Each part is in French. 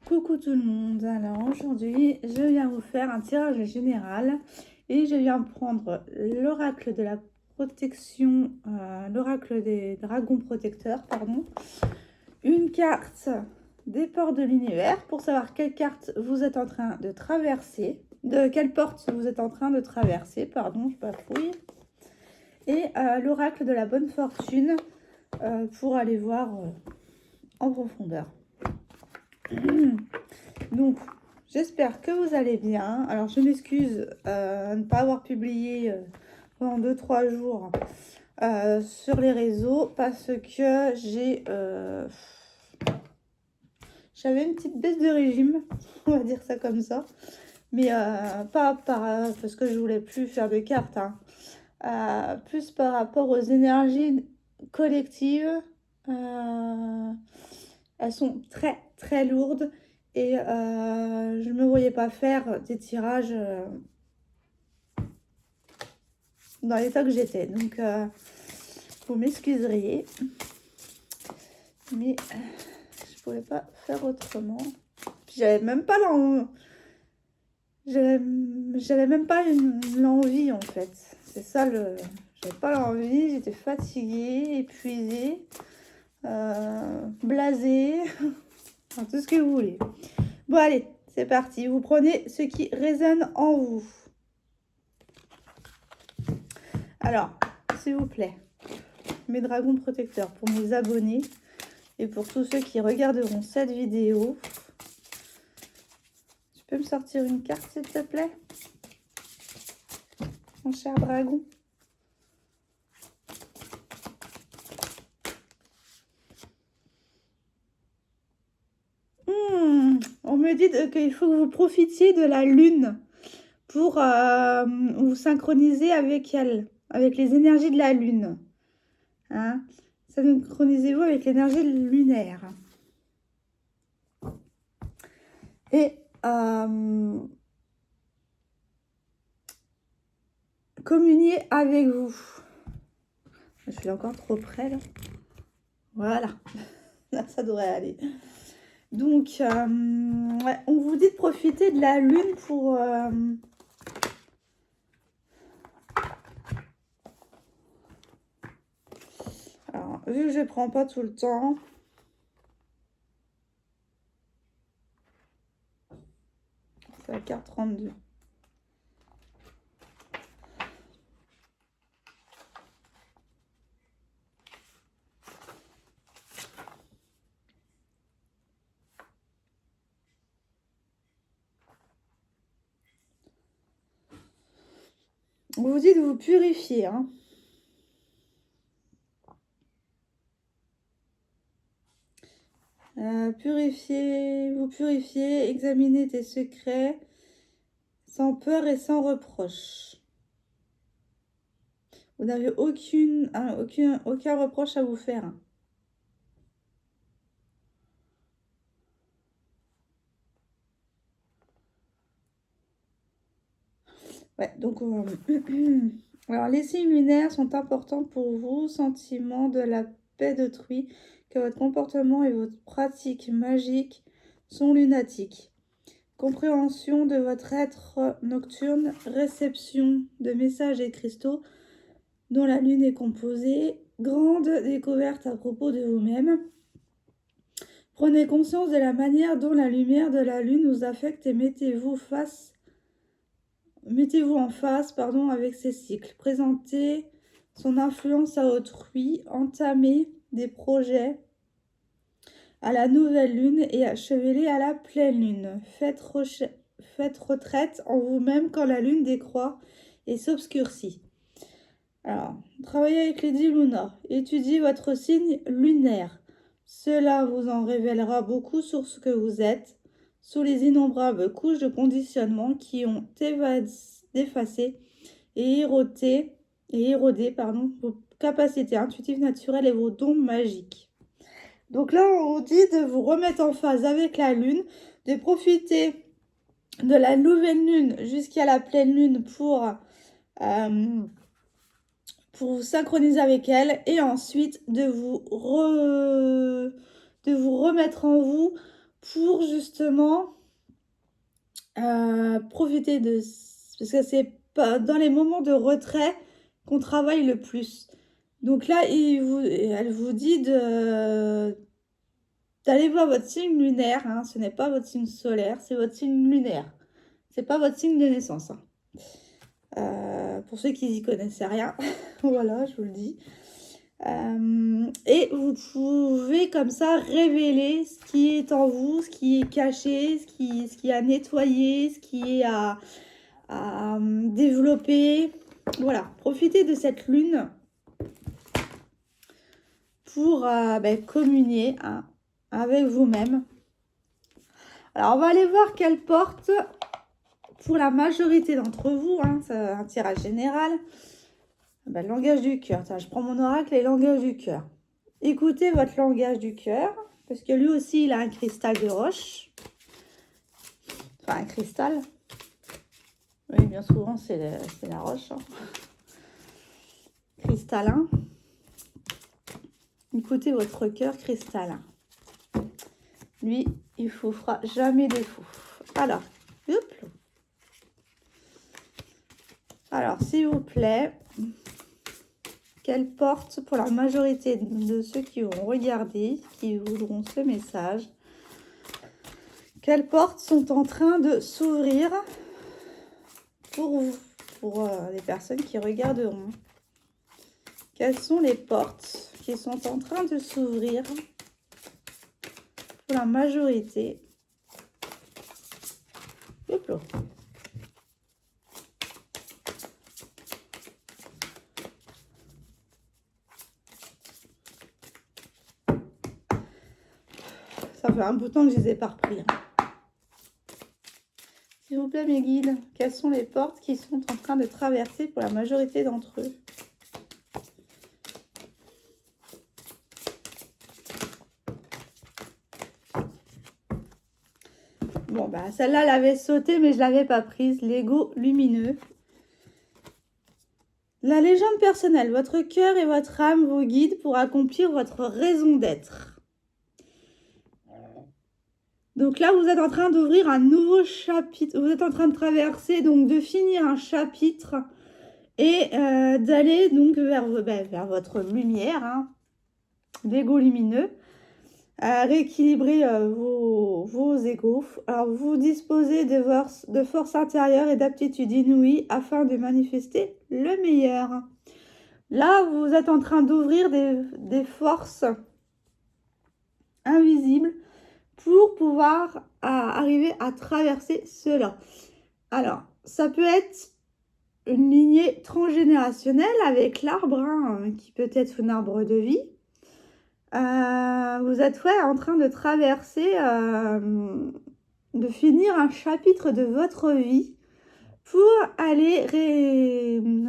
Coucou tout le monde, alors aujourd'hui je viens vous faire un tirage général et je viens prendre l'oracle de la protection, l'oracle des dragons protecteurs, pardon, une carte des portes de l'univers pour savoir quelle carte vous êtes en train de traverser, de quelle porte vous êtes en train de traverser, pardon, je bafouille, et l'oracle de la bonne fortune pour aller voir en profondeur. Donc, j'espère que vous allez bien. Alors, je m'excuse de ne pas avoir publié pendant 2-3 jours sur les réseaux parce que j'avais une petite baisse de régime, on va dire ça comme ça. Mais pas parce que je voulais plus faire de cartes, hein. Plus par rapport aux énergies collectives. Elles sont très très lourdes et je ne me voyais pas faire des tirages dans l'état que j'étais. Donc vous m'excuseriez, mais je pouvais pas faire autrement. Puis j'avais même pas l'envie en fait. C'est ça j'avais pas l'envie, j'étais fatiguée, épuisée, blasée, enfin, tout ce que vous voulez. Bon allez, c'est parti. Vous prenez ce qui résonne en vous. Alors, s'il vous plaît, mes dragons protecteurs pour mes abonnés et pour tous ceux qui regarderont cette vidéo. Tu peux me sortir une carte, s'il te plaît, mon cher dragon? On me dit qu'il faut que vous profitiez de la lune pour vous synchroniser avec elle, avec les énergies de la lune. Hein? Synchronisez-vous avec l'énergie lunaire. Et communier avec vous. Je suis encore trop près là. Voilà. Là, ça devrait aller. Donc, ouais, on vous dit de profiter de la lune pour... Alors, vu que je ne prends pas tout le temps... C'est la carte 32. On vous dit de vous purifier, hein. Vous purifier, examiner tes secrets sans peur et sans reproche. Vous n'avez aucun reproche à vous faire. Ouais, donc alors les signes lunaires sont importants pour vous, sentiment de la paix d'autrui, que votre comportement et votre pratique magique sont lunatiques. Compréhension de votre être nocturne, réception de messages et cristaux dont la lune est composée, grande découverte à propos de vous-même. Prenez conscience de la manière dont la lumière de la lune vous affecte et mettez-vous en phase avec ces cycles. Présentez son influence à autrui, entamez des projets à la nouvelle lune et achevez-les à la pleine lune. Faites retraite en vous-même quand la lune décroît et s'obscurcit. Alors, travaillez avec les 10 lunas. Étudiez votre signe lunaire. Cela vous en révélera beaucoup sur ce que vous êtes, sous les innombrables couches de conditionnement qui ont effacé et érodé vos capacités intuitives naturelles et vos dons magiques. Donc là, on vous dit de vous remettre en phase avec la lune, de profiter de la nouvelle lune jusqu'à la pleine lune pour vous synchroniser avec elle et ensuite de vous remettre en vous pour justement profiter de... Parce que c'est pas dans les moments de retrait qu'on travaille le plus. Donc là, elle vous dit d'aller voir votre signe lunaire. Hein. Ce n'est pas votre signe solaire, c'est votre signe lunaire. C'est pas votre signe de naissance. Hein. Pour ceux qui n'y connaissaient rien, voilà, je vous le dis. Et vous pouvez comme ça révéler ce qui est en vous, ce qui est caché, ce qui est à nettoyer, ce qui est à développer. Voilà, profitez de cette lune pour communier hein, avec vous-même. Alors, on va aller voir quelle porte, pour la majorité d'entre vous, hein, c'est un tirage général, le langage du cœur. Attends, je prends mon oracle et langage du cœur. Écoutez votre langage du cœur, parce que lui aussi, il a un cristal de roche. Enfin, un cristal. Oui, bien souvent, c'est la roche. Hein. Cristallin. Écoutez votre cœur cristallin. Lui, il ne vous fera jamais défaut. Alors, hop. Alors, s'il vous plaît, quelle porte, pour la majorité de ceux qui vont regarder, qui voudront ce message, quelles portes sont en train de s'ouvrir pour vous, pour les personnes qui regarderont? Quelles sont les portes qui sont en train de s'ouvrir pour la majorité? Hop là. Ça fait un bout de temps que je les ai pas repris. Hein. S'il vous plaît, mes guides, quelles sont les portes qui sont en train de traverser pour la majorité d'entre eux? Bon, bah, celle-là, elle avait sauté, mais je ne l'avais pas prise. L'ego lumineux. La légende personnelle. Votre cœur et votre âme vous guident pour accomplir votre raison d'être. Donc là, vous êtes en train d'ouvrir un nouveau chapitre. Vous êtes en train de traverser, donc de finir un chapitre et d'aller donc vers votre lumière, hein, l'ego lumineux. Rééquilibrer vos égos. Alors, vous disposez de force intérieure et d'aptitude inouïe afin de manifester le meilleur. Là, vous êtes en train d'ouvrir des forces invisibles pour pouvoir arriver à traverser cela. Alors, ça peut être une lignée transgénérationnelle avec l'arbre, hein, qui peut être un arbre de vie. Vous êtes en train de traverser, de finir un chapitre de votre vie pour aller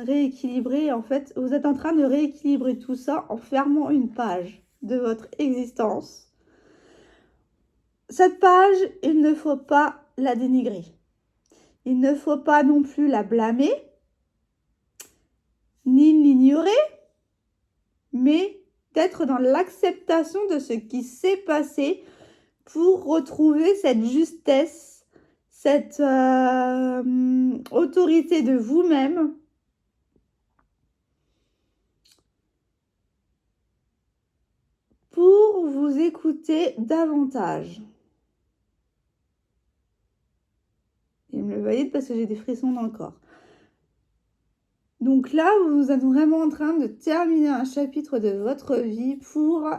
rééquilibrer. En fait, vous êtes en train de rééquilibrer tout ça en fermant une page de votre existence. Cette page, il ne faut pas la dénigrer. Il ne faut pas non plus la blâmer, ni l'ignorer, mais d'être dans l'acceptation de ce qui s'est passé pour retrouver cette justesse, cette autorité de vous-même. Pour vous écouter davantage. Et me le valide parce que j'ai des frissons dans le corps. Donc là, vous êtes vraiment en train de terminer un chapitre de votre vie pour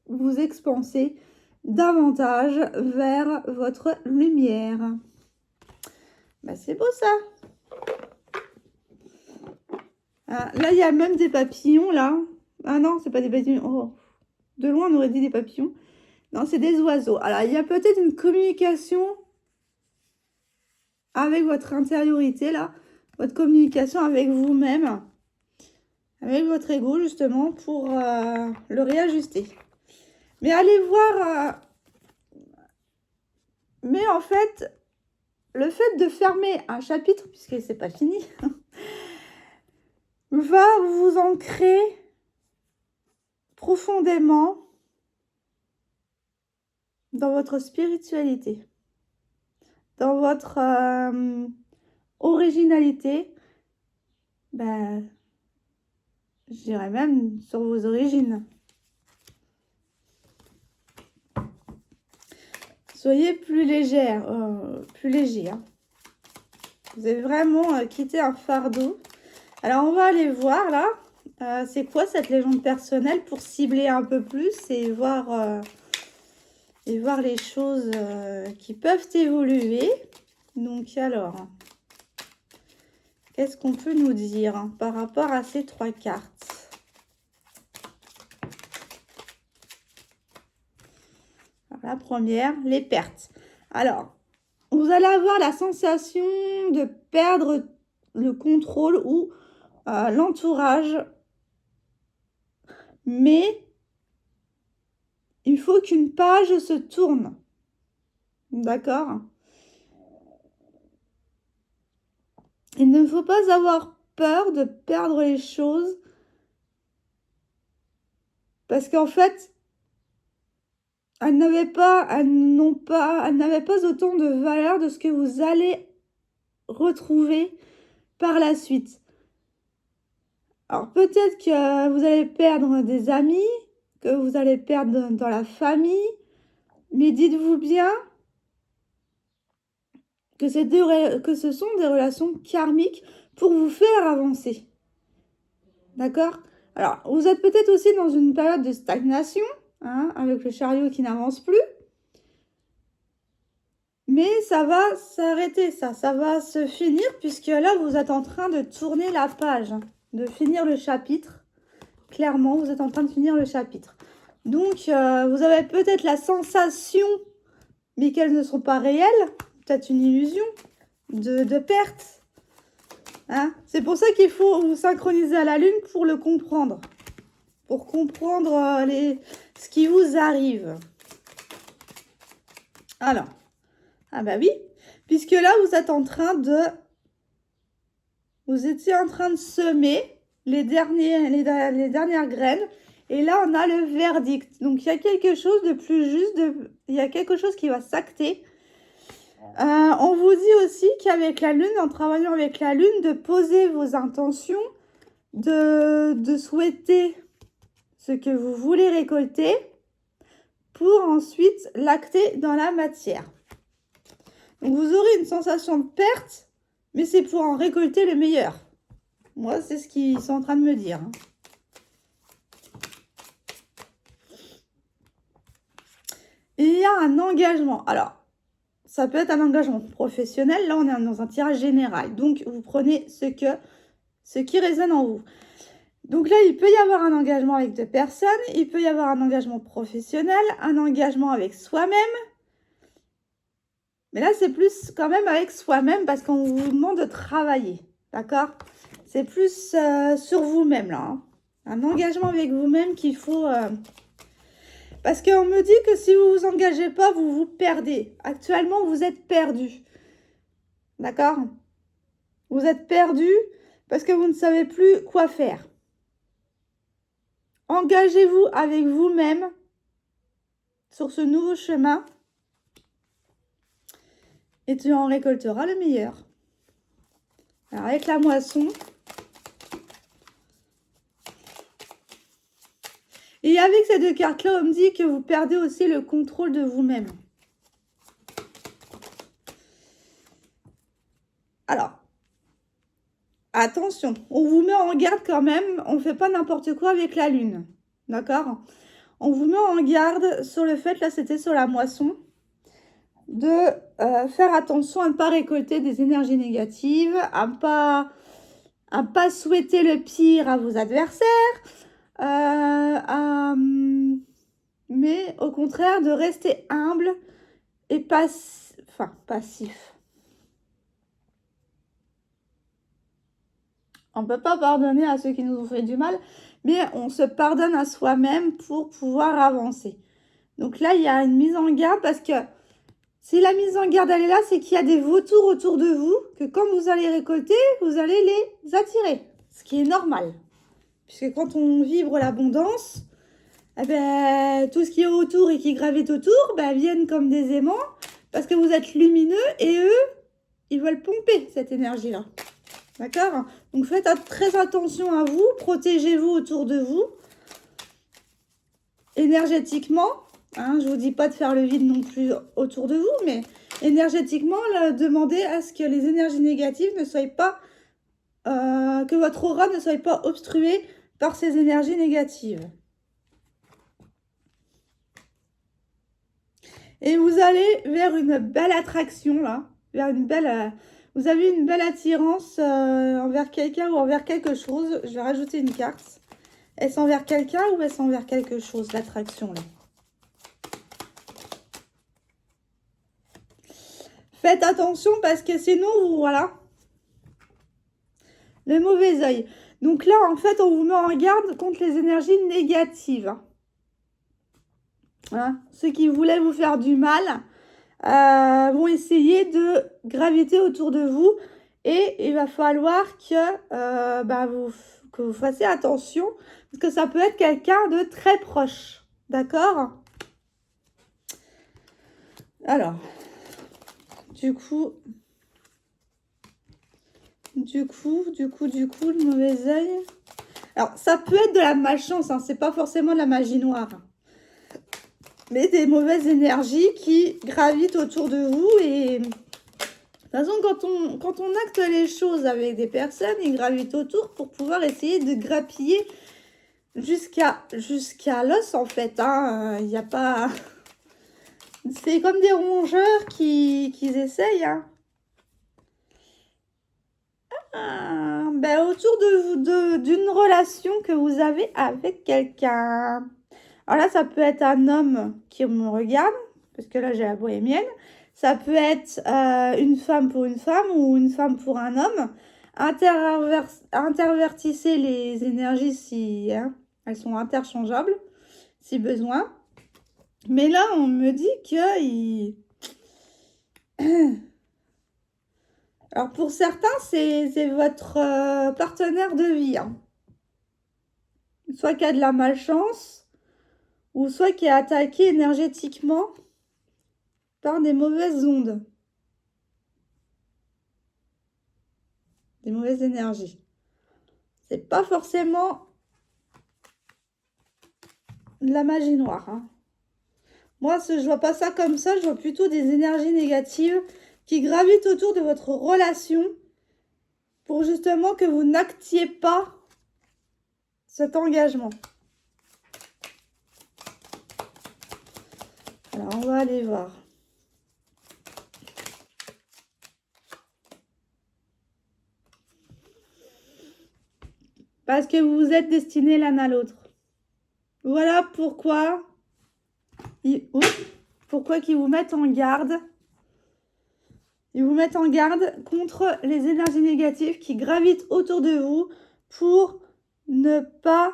vous expanser davantage vers votre lumière. Bah, c'est beau ça. Ah, là, il y a même des papillons là. Ah non, c'est pas des papillons. Oh. De loin, on aurait dit des papillons. Non, c'est des oiseaux. Alors, il y a peut-être une communication avec votre intériorité là. Votre communication avec vous-même, avec votre ego justement, pour le réajuster. Mais allez voir, mais en fait, le fait de fermer un chapitre, puisque c'est pas fini, va vous ancrer profondément dans votre spiritualité, dans votre originalité, ben, je dirais même sur vos origines. Soyez plus légère, plus léger. Hein. Vous avez vraiment quitté un fardeau. Alors, on va aller voir là. C'est quoi cette légende personnelle pour cibler un peu plus et voir les choses qui peuvent évoluer. Donc, alors, qu'est-ce qu'on peut nous dire hein, par rapport à ces 3 cartes? Alors, la première, les pertes. Alors, vous allez avoir la sensation de perdre le contrôle ou l'entourage. Mais il faut qu'une page se tourne. D'accord? Il ne faut pas avoir peur de perdre les choses. Parce qu'en fait, elles n'avaient pas autant de valeur de ce que vous allez retrouver par la suite. Alors peut-être que vous allez perdre des amis, que vous allez perdre dans la famille, mais dites-vous bien que ce sont des relations karmiques pour vous faire avancer. D'accord? Alors, vous êtes peut-être aussi dans une période de stagnation, hein, avec le chariot qui n'avance plus. Mais ça va s'arrêter, ça va se finir, puisque là, vous êtes en train de tourner la page, hein, de finir le chapitre. Clairement, vous êtes en train de finir le chapitre. Donc, vous avez peut-être la sensation, mais qu'elles ne sont pas réelles, peut-être une illusion de perte. Hein? C'est pour ça qu'il faut vous synchroniser à la lune pour le comprendre. Pour comprendre ce qui vous arrive. Alors, ah bah oui, puisque là, vous étiez en train de semer les dernières graines. Et là, on a le verdict. Donc, il y a quelque chose de plus juste, il y a quelque chose qui va s'acter. On vous dit aussi qu'avec la lune, en travaillant avec la lune, de poser vos intentions, de souhaiter ce que vous voulez récolter pour ensuite l'acter dans la matière. Donc, vous aurez une sensation de perte, mais c'est pour en récolter le meilleur. Moi, c'est ce qu'ils sont en train de me dire. Hein. Il y a un engagement. Alors, ça peut être un engagement professionnel. Là, on est dans un tirage général. Donc, vous prenez ce qui résonne en vous. Donc là, il peut y avoir un engagement avec 2 personnes. Il peut y avoir un engagement professionnel, un engagement avec soi-même. Mais là, c'est plus quand même avec soi-même parce qu'on vous demande de travailler. D'accord? C'est plus sur vous-même, là. Hein. Un engagement avec vous-même qu'il faut... Parce qu'on me dit que si vous ne vous engagez pas, vous vous perdez. Actuellement, vous êtes perdu. D'accord? Vous êtes perdu parce que vous ne savez plus quoi faire. Engagez-vous avec vous-même sur ce nouveau chemin et tu en récolteras le meilleur. Alors, avec la moisson... Et avec ces 2 cartes-là, on me dit que vous perdez aussi le contrôle de vous-même. Alors, attention, on vous met en garde quand même, on ne fait pas n'importe quoi avec la lune. D'accord? On vous met en garde sur le fait, là c'était sur la moisson, de faire attention à ne pas récolter des énergies négatives, à ne pas souhaiter le pire à vos adversaires, mais au contraire de rester humble et passif. On ne peut pas pardonner à ceux qui nous ont fait du mal, mais on se pardonne à soi-même pour pouvoir avancer. Donc là, il y a une mise en garde parce que si la mise en garde elle est là, c'est qu'il y a des vautours autour de vous, que quand vous allez récolter, vous allez les attirer, ce qui est normal. Puisque quand on vibre l'abondance, eh ben, tout ce qui est autour et qui gravite autour viennent comme des aimants parce que vous êtes lumineux et eux, ils veulent pomper cette énergie-là. D'accord? Donc faites très attention à vous, protégez-vous autour de vous. Énergétiquement, hein, je ne vous dis pas de faire le vide non plus autour de vous, mais énergétiquement, demandez à ce que les énergies négatives ne soient pas, que votre aura ne soit pas obstruée par ces énergies négatives. Et vous allez vers une belle attraction, là, vers une belle... vous avez une belle attirance envers quelqu'un ou envers quelque chose. Je vais rajouter une carte. Est-ce envers quelqu'un ou est-ce envers quelque chose, l'attraction, là? Faites attention parce que sinon, vous, voilà, le mauvais œil. Donc là, en fait, on vous met en garde contre les énergies négatives. Hein, ceux qui voulaient vous faire du mal vont essayer de graviter autour de vous. Et il va falloir que vous fassiez attention. Parce que ça peut être quelqu'un de très proche. D'accord? Alors, du coup, le mauvais œil. Alors, ça peut être de la malchance, hein, c'est pas forcément de la magie noire. Mais des mauvaises énergies qui gravitent autour de vous. Et de toute façon, quand on acte les choses avec des personnes, ils gravitent autour pour pouvoir essayer de grappiller jusqu'à l'os, en fait. Hein. Il n'y a pas... C'est comme des rongeurs qui essayent, hein. Autour d'une relation que vous avez avec quelqu'un. Alors là, ça peut être un homme qui me regarde, parce que là, j'ai la bohémienne. Ça peut être une femme pour une femme ou une femme pour un homme. Intervertissez les énergies si elles sont interchangeables, si besoin. Mais là, on me dit que... Alors, pour certains, c'est votre partenaire de vie. Hein. Soit qui a de la malchance, ou soit qui est attaqué énergétiquement par des mauvaises ondes. Des mauvaises énergies. C'est pas forcément de la magie noire. Hein. Moi, je vois pas ça comme ça. Je vois plutôt des énergies négatives qui gravitent autour de votre relation pour justement que vous n'actiez pas cet engagement. Alors, on va aller voir. Parce que vous vous êtes destinés l'un à l'autre. Voilà pourquoi ils vous mettent en garde. Ils vous mettent en garde contre les énergies négatives qui gravitent autour de vous pour ne pas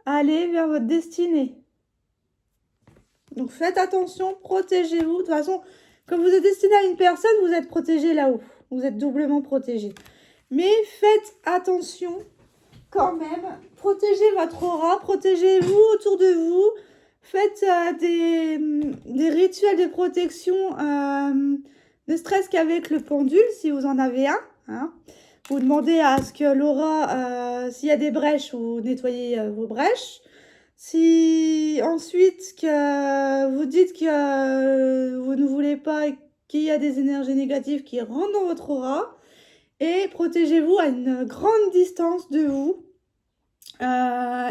aller vers votre destinée. Donc faites attention, protégez-vous. De toute façon, quand vous êtes destiné à une personne, vous êtes protégé là-haut. Vous êtes doublement protégé. Mais faites attention quand même. Protégez votre aura, protégez-vous autour de vous. Faites des rituels de protection, ne serait-ce qu'avec le pendule, si vous en avez un. Hein. Vous demandez à ce que l'aura, s'il y a des brèches, vous nettoyez vos brèches. Si ensuite que vous dites que vous ne voulez pas qu'il y a des énergies négatives qui rentrent dans votre aura, et protégez-vous à une grande distance de vous.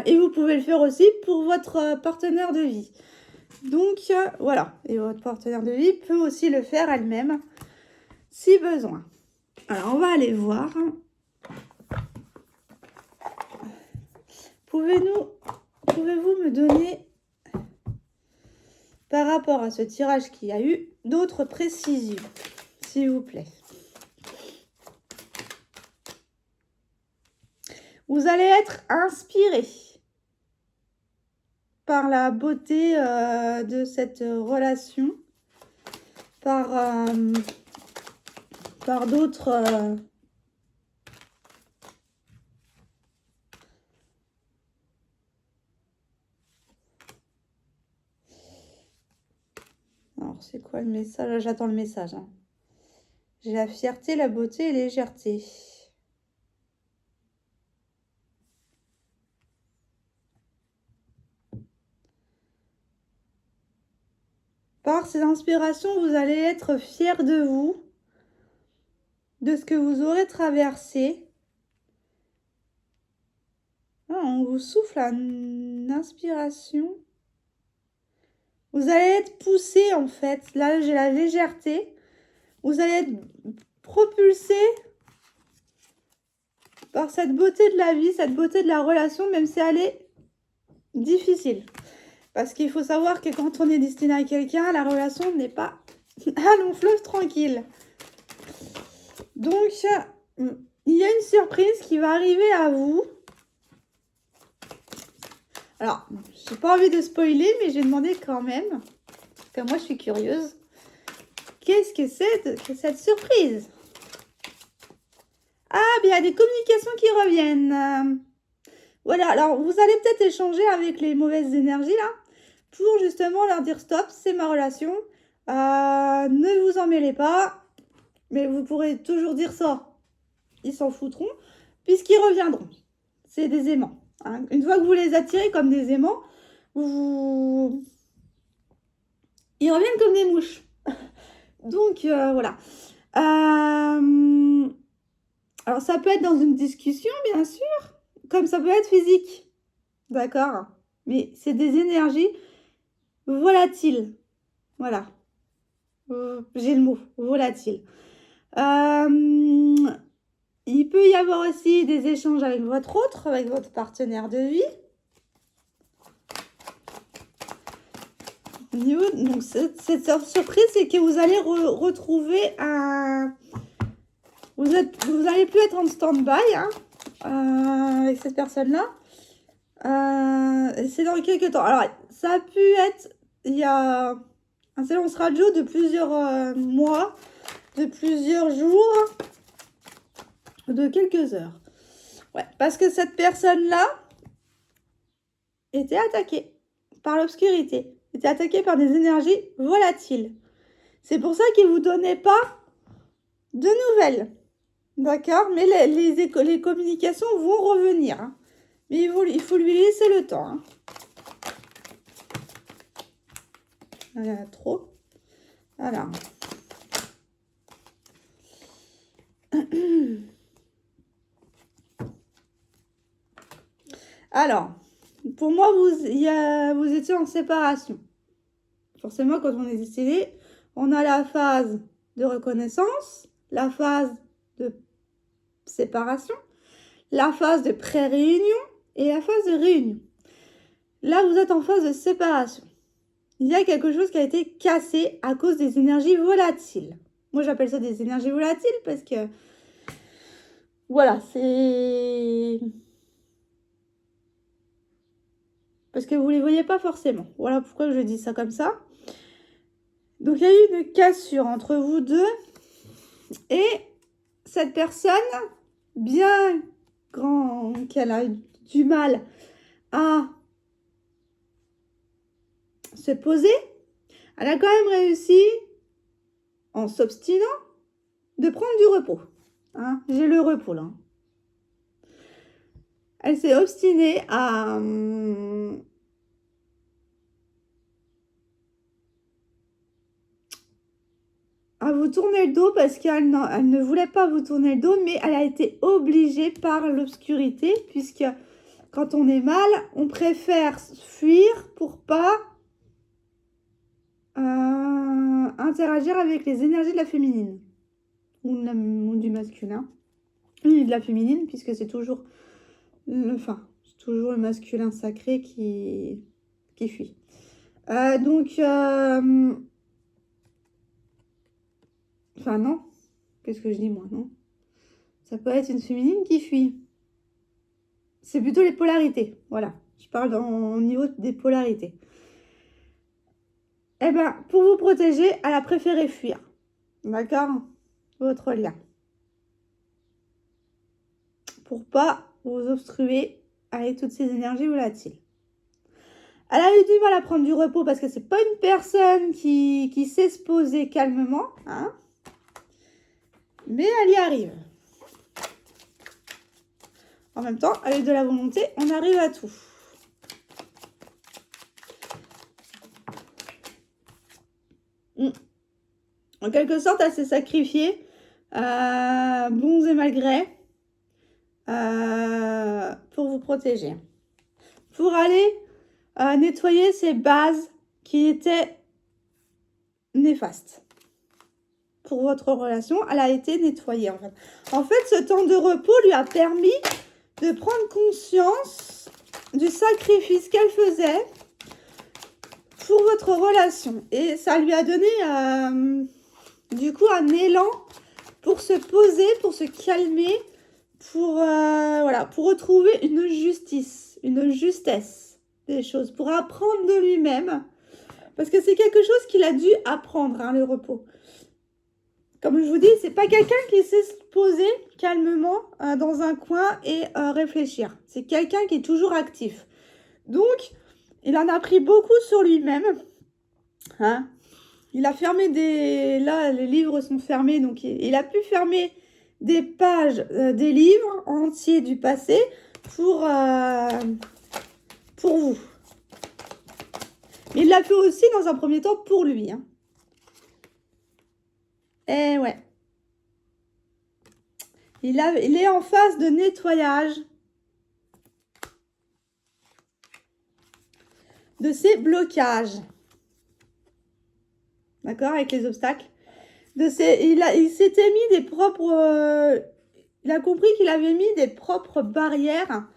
Et vous pouvez le faire aussi pour votre partenaire de vie. Donc voilà, et votre partenaire de vie peut aussi le faire elle-même si besoin. Alors on va aller voir. Pouvez-vous me donner, par rapport à ce tirage qu'il y a eu, d'autres précisions, s'il vous plaît? Vous allez être inspiré par la beauté de cette relation, par d'autres... c'est quoi le message? Là, j'attends le message. Hein. J'ai la fierté, la beauté et la légèreté. Par ces inspirations, vous allez être fiers de vous, de ce que vous aurez traversé. Ah, on vous souffle une inspiration. Vous allez être poussé en fait. Là, j'ai la légèreté. Vous allez être propulsé par cette beauté de la vie, cette beauté de la relation, même si elle est difficile. Parce qu'il faut savoir que quand on est destiné à quelqu'un, la relation n'est pas un long fleuve tranquille. Donc, il y a une surprise qui va arriver à vous. Alors, j'ai pas envie de spoiler, mais j'ai demandé quand même, parce que moi je suis curieuse, qu'est-ce que c'est que cette surprise? Ah, bien, il y a des communications qui reviennent. Voilà, alors vous allez peut-être échanger avec les mauvaises énergies là, pour justement leur dire stop, c'est ma relation, ne vous en mêlez pas, mais vous pourrez toujours dire ça, ils s'en foutront, puisqu'ils reviendront. C'est des aimants. Hein. Une fois que vous les attirez comme des aimants, ils reviennent comme des mouches. Donc, voilà. Alors, ça peut être dans une discussion, bien sûr, comme ça peut être physique. D'accord? Mais c'est des énergies volatiles. Voilà. J'ai le mot, volatile. Il peut y avoir aussi des échanges avec votre partenaire de vie. Donc, cette surprise, c'est que vous allez retrouver un... Vous allez plus être en stand-by hein, avec cette personne-là. C'est dans quelques temps. Alors, ça a pu être... Il y a un silence radio de plusieurs mois, de plusieurs jours, de quelques heures. Ouais, parce que cette personne-là était attaquée par l'obscurité, était attaquée par des énergies volatiles. C'est pour ça qu'il ne vous donnait pas de nouvelles. D'accord? Mais les communications vont revenir. Hein. Mais il faut lui laisser le temps. Hein. Il y en a trop. Voilà. Alors, pour moi, vous étiez en séparation. Forcément, quand on est décédé, on a la phase de reconnaissance, la phase de séparation, la phase de pré-réunion et la phase de réunion. Là, vous êtes en phase de séparation. Il y a quelque chose qui a été cassé à cause des énergies volatiles. Moi, j'appelle ça des énergies volatiles parce que, voilà, c'est... Parce que vous ne les voyez pas forcément. Voilà pourquoi je dis ça comme ça. Donc, il y a eu une cassure entre vous deux. Et cette personne, bien qu'elle a eu du mal à se poser, elle a quand même réussi, en s'obstinant, de prendre du repos. Hein, j'ai le repos là. Elle s'est obstinée à vous tourner le dos parce qu'elle ne voulait pas vous tourner le dos, mais elle a été obligée par l'obscurité, puisque quand on est mal, on préfère fuir pour pas interagir avec les énergies de la féminine ou du masculin et de la féminine, puisque c'est toujours le masculin sacré qui fuit. Non, qu'est-ce que je dis moi, non? Ça peut être une féminine qui fuit. C'est plutôt les polarités, voilà. Je parle au niveau des polarités. Eh bien, pour vous protéger, elle a préféré fuir. D'accord? Votre lien. Pour pas vous obstruer avec toutes ces énergies volatiles. Elle a eu du mal à prendre du repos parce que c'est pas une personne qui sait se poser calmement, hein. Mais elle y arrive. En même temps, avec de la volonté, on arrive à tout. En quelque sorte, elle s'est sacrifiée, bons et malgré, pour vous protéger. Pour aller nettoyer ces bases qui étaient néfastes. Pour votre relation, elle a été nettoyée en fait. En fait, ce temps de repos lui a permis de prendre conscience du sacrifice qu'elle faisait pour votre relation. Et ça lui a donné du coup un élan pour se poser, pour se calmer, pour, voilà, pour retrouver une justice, une justesse des choses, pour apprendre de lui-même. Parce que c'est quelque chose qu'il a dû apprendre, hein, le repos. Comme je vous dis, c'est pas quelqu'un qui sait se poser calmement dans un coin et réfléchir. C'est quelqu'un qui est toujours actif. Donc, il en a pris beaucoup sur lui-même. Hein. Il a fermé des... Là, les livres sont fermés, donc il a pu fermer des pages des livres entiers du passé pour vous. Mais il l'a fait aussi dans un premier temps pour lui. Hein. Eh ouais. Il est en phase de nettoyage de ses blocages. D'accord, avec les obstacles. Il s'était mis des propres... il a compris qu'il avait mis des propres barrières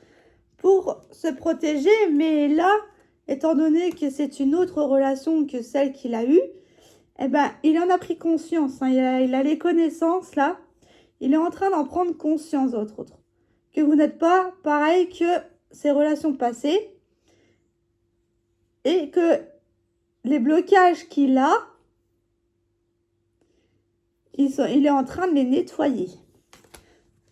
pour se protéger. Mais là, étant donné que c'est une autre relation que celle qu'il a eue, eh ben, il en a pris conscience. Hein. Il a les connaissances, là. Il est en train d'en prendre conscience, autre. Que vous n'êtes pas pareil que ces relations passées. Et que les blocages qu'il a, il est en train de les nettoyer.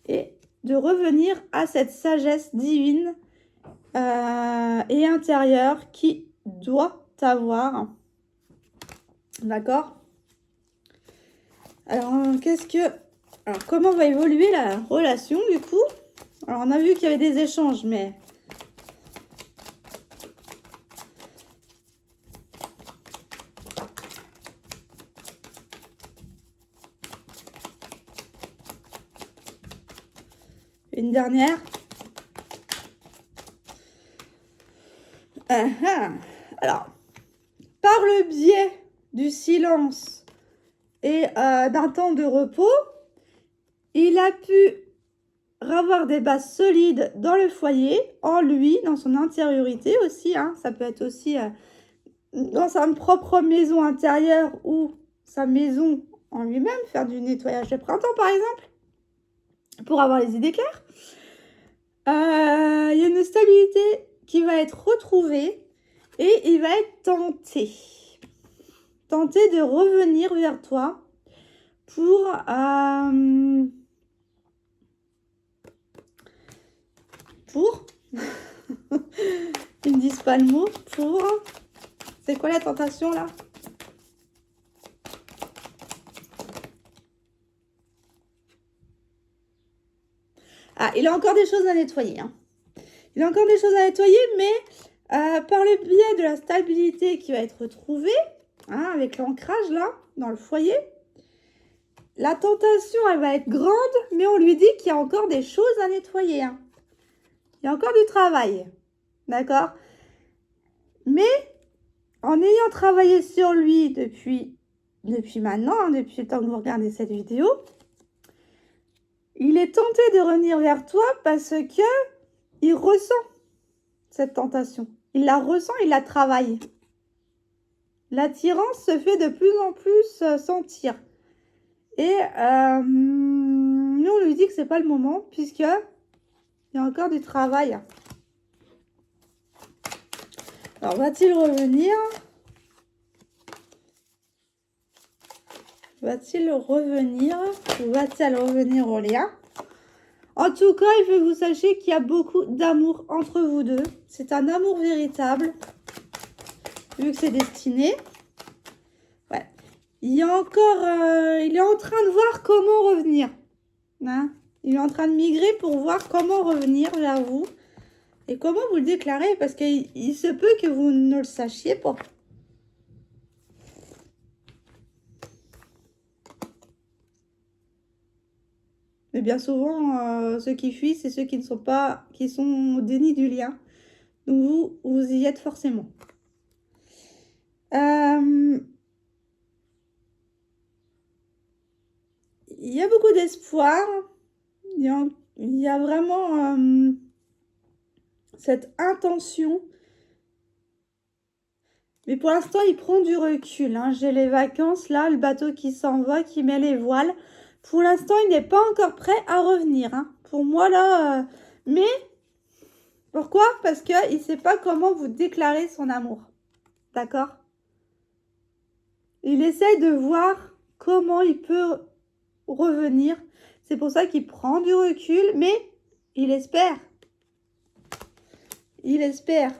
Et de revenir à cette sagesse divine et intérieure qui doit avoir. D'accord? Alors, comment va évoluer la relation, du coup? Alors, on a vu qu'il y avait des échanges, mais... Une dernière. Alors, par le biais du silence et d'un temps de repos, il a pu avoir des bases solides dans le foyer, en lui, dans son intériorité aussi. Hein. Ça peut être aussi dans sa propre maison intérieure ou sa maison en lui-même, faire du nettoyage de printemps par exemple, pour avoir les idées claires. Il y a une stabilité qui va être retrouvée et il va être tenté de revenir vers toi pour ils me disent pas le mot, c'est quoi la tentation là? Ah, il a encore des choses à nettoyer. Hein. Il a encore des choses à nettoyer, mais par le biais de la stabilité qui va être retrouvée, hein, avec l'ancrage là, dans le foyer, la tentation, elle va être grande, mais on lui dit qu'il y a encore des choses à nettoyer. Hein. Il y a encore du travail. D'accord? Mais en ayant travaillé sur lui depuis maintenant, hein, depuis le temps que vous regardez cette vidéo, il est tenté de revenir vers toi parce que il ressent cette tentation. Il la ressent, il la travaille. L'attirance se fait de plus en plus sentir. Et nous, on lui dit que c'est pas le moment puisque il y a encore du travail. Alors, va-t-il revenir? Va-t-il revenir ou va-t-elle revenir au lien? En tout cas, il faut que vous sachiez qu'il y a beaucoup d'amour entre vous deux. C'est un amour véritable. vu que c'est destiné. Ouais. Il est en train de voir comment revenir. Hein, il est en train de migrer pour voir comment revenir vers vous. Et comment vous le déclarez, parce qu'il se peut que vous ne le sachiez pas. Mais bien souvent, ceux qui fuient, c'est ceux qui sont au déni du lien. Donc vous y êtes forcément. Il y a beaucoup d'espoir. Il y a vraiment cette intention. Mais pour l'instant, il prend du recul. Hein. J'ai les vacances, là, le bateau qui s'en va, qui met les voiles. Pour l'instant, il n'est pas encore prêt à revenir. Hein. Pour moi, là... Mais, pourquoi? Parce qu'il ne sait pas comment vous déclarer son amour. D'accord? Il essaye de voir comment il peut revenir. C'est pour ça qu'il prend du recul, mais il espère. Il espère.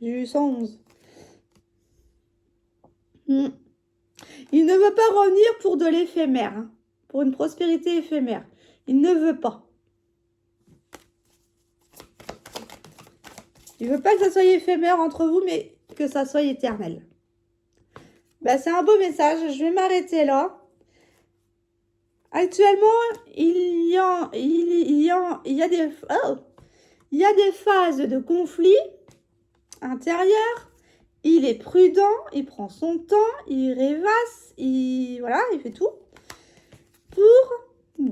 J'ai eu 111. Il ne veut pas revenir pour de l'éphémère, hein, pour une prospérité éphémère. Il ne veut pas. Il ne veut pas que ça soit éphémère entre vous, mais que ça soit éternel. Ben, c'est un beau message. Je vais m'arrêter là. Actuellement, il y a des phases de conflit intérieur. Il est prudent, il prend son temps, il rêvasse, il fait tout pour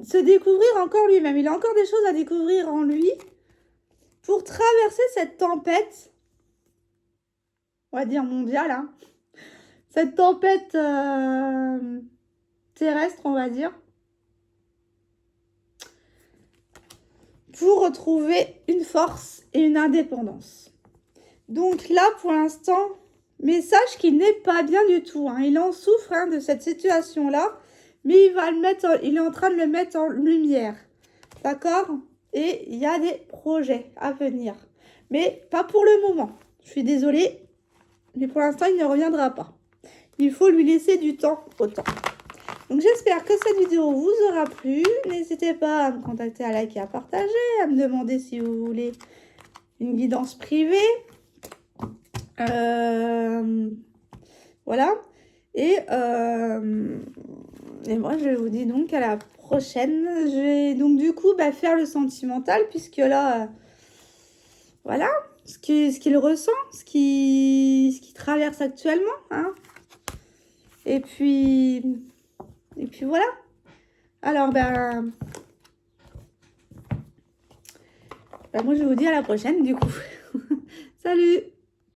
se découvrir encore lui-même. Il a encore des choses à découvrir en lui pour traverser cette tempête, on va dire mondiale, hein. Cette tempête terrestre, on va dire, pour retrouver une force et une indépendance. Donc là, pour l'instant, message qu'il n'est pas bien du tout. Hein. Il en souffre de cette situation-là, mais il est en train de le mettre en lumière. D'accord? Et il y a des projets à venir. Mais pas pour le moment. Je suis désolée, mais pour l'instant, il ne reviendra pas. Il faut lui laisser du temps au temps. Donc j'espère que cette vidéo vous aura plu. N'hésitez pas à me contacter, à liker, à partager, à me demander si vous voulez une guidance privée. Voilà. Et moi, je vous dis donc à la prochaine. Je vais donc du coup faire le sentimental, puisque là, voilà, ce qu'il ressent, ce qu'il traverse actuellement. Hein. Et puis voilà. Alors, moi, je vous dis à la prochaine, du coup. Salut!